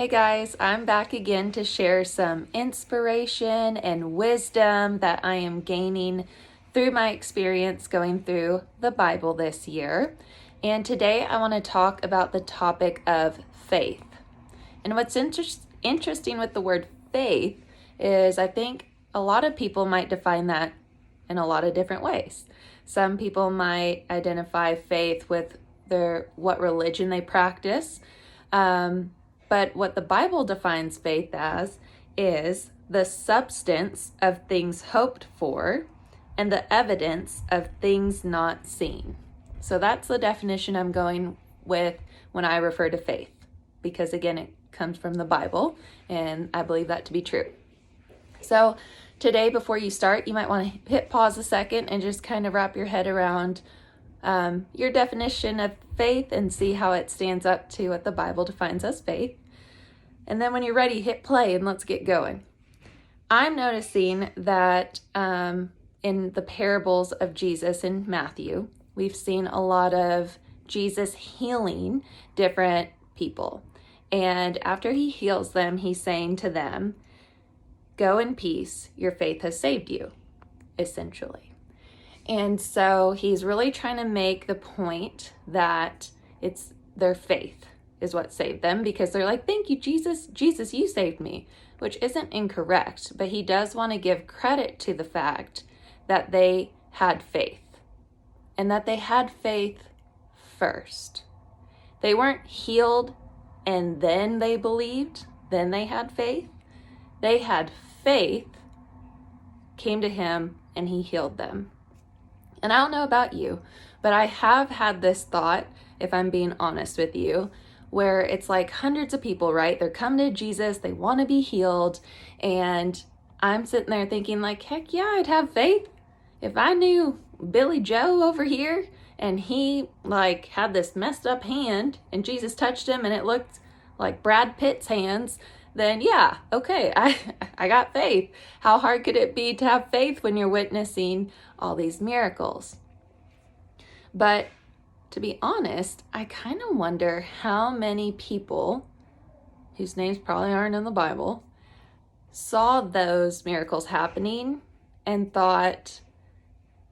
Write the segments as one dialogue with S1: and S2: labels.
S1: Hey guys, I'm back again to share some inspiration and wisdom that I am gaining through my experience going through the Bible this year. And today I want to talk about the topic of faith. And what's interesting with the word faith is I think a lot of people might define that in a lot of different ways. Some people might identify faith with what religion they practice. But what the Bible defines faith as is the substance of things hoped for and the evidence of things not seen. So that's the definition I'm going with when I refer to faith, because again, it comes from the Bible and I believe that to be true. So today, before you start, you might want to hit pause a second and just kind of wrap your head around your definition of faith and see how it stands up to what the Bible defines as faith. And then when you're ready, hit play and let's get going. I'm noticing that in the parables of Jesus in Matthew, we've seen a lot of Jesus healing different people. And after he heals them, he's saying to them, "Go in peace, your faith has saved you," essentially. And so he's really trying to make the point that it's their faith is what saved them, because they're like, "Thank you, Jesus. Jesus, you saved me," which isn't incorrect, but he does want to give credit to the fact that they had faith and that they had faith first. They weren't healed and then they believed, then they had faith. They had faith, came to him, and he healed them. And I don't know about you, but I have had this thought, if I'm being honest with you, where it's like hundreds of people, right? They're coming to Jesus, they want to be healed, and I'm sitting there thinking like, heck yeah, I'd have faith. If I knew Billy Joe over here and he like had this messed up hand and Jesus touched him and it looked like Brad Pitt's hands, then yeah, okay, I got faith. How hard could it be to have faith when you're witnessing all these miracles? But to be honest, I kind of wonder how many people, whose names probably aren't in the Bible, saw those miracles happening and thought,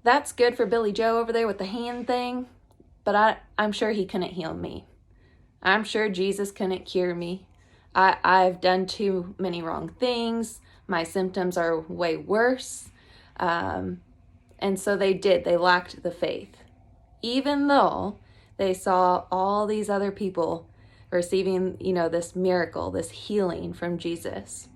S1: that's good for Billy Joe over there with the hand thing, but I'm sure he couldn't heal me. I'm sure Jesus couldn't cure me. I've done too many wrong things. My symptoms are way worse. And so they lacked the faith. Even though they saw all these other people receiving, this miracle, this healing from Jesus.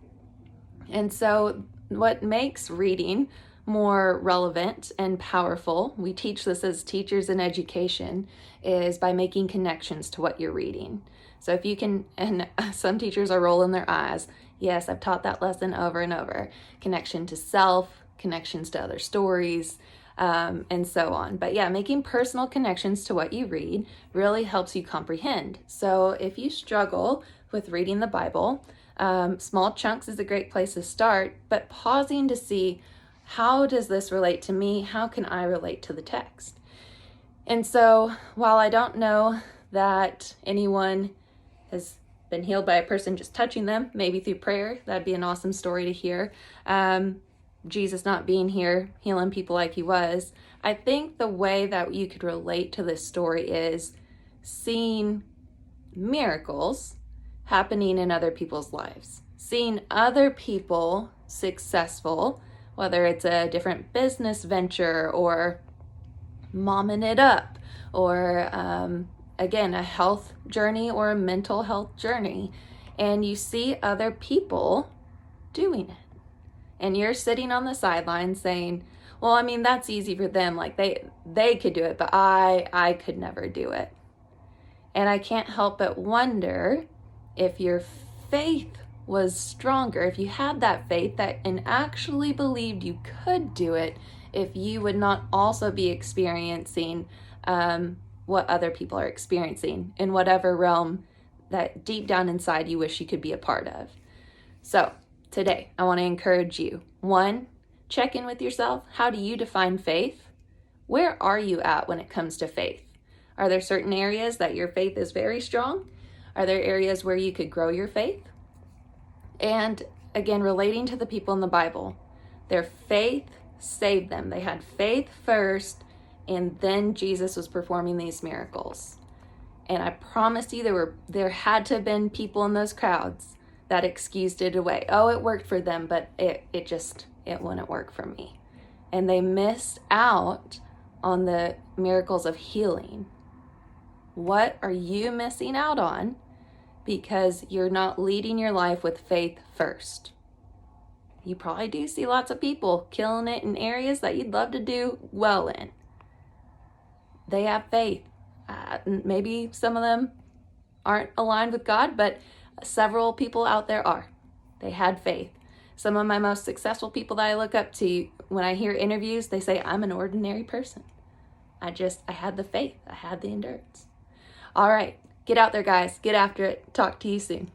S1: And so what makes reading more relevant and powerful, we teach this as teachers in education, is by making connections to what you're reading. So if you can, and some teachers are rolling their eyes, yes, I've taught that lesson over and over, connection to self, connections to other stories, and so on. But yeah, making personal connections to what you read really helps you comprehend. So if you struggle with reading the Bible, small chunks is a great place to start, but pausing to see, how does this relate to me? How can I relate to the text? And so while I don't know that anyone has been healed by a person just touching them, maybe through prayer, that'd be an awesome story to hear. Jesus not being here, healing people like he was. I think the way that you could relate to this story is seeing miracles happening in other people's lives, seeing other people successful, whether it's a different business venture or momming it up, or again, a health journey or a mental health journey, and you see other people doing it. And you're sitting on the sidelines saying, well, I mean, that's easy for them. Like they could do it, but I could never do it. And I can't help but wonder if your faith was stronger, if you had that faith that and actually believed you could do it, if you would not also be experiencing what other people are experiencing in whatever realm that deep down inside you wish you could be a part of. So today, I want to encourage you. 1, check in with yourself. How do you define faith? Where are you at when it comes to faith? Are there certain areas that your faith is very strong? Are there areas where you could grow your faith? And again, relating to the people in the Bible, their faith saved them. They had faith first, and then Jesus was performing these miracles. And I promise you, there had to have been people in those crowds that excused it away. Oh, it worked for them, but it wouldn't work for me. And they missed out on the miracles of healing. What are you missing out on because you're not leading your life with faith first? You probably do see lots of people killing it in areas that you'd love to do well in. They have faith. Maybe some of them aren't aligned with God, but several people out there are. They had faith. Some of my most successful people that I look up to, when I hear interviews, they say, I'm an ordinary person. I had the faith. I had the endurance. All right, get out there, guys. Get after it. Talk to you soon.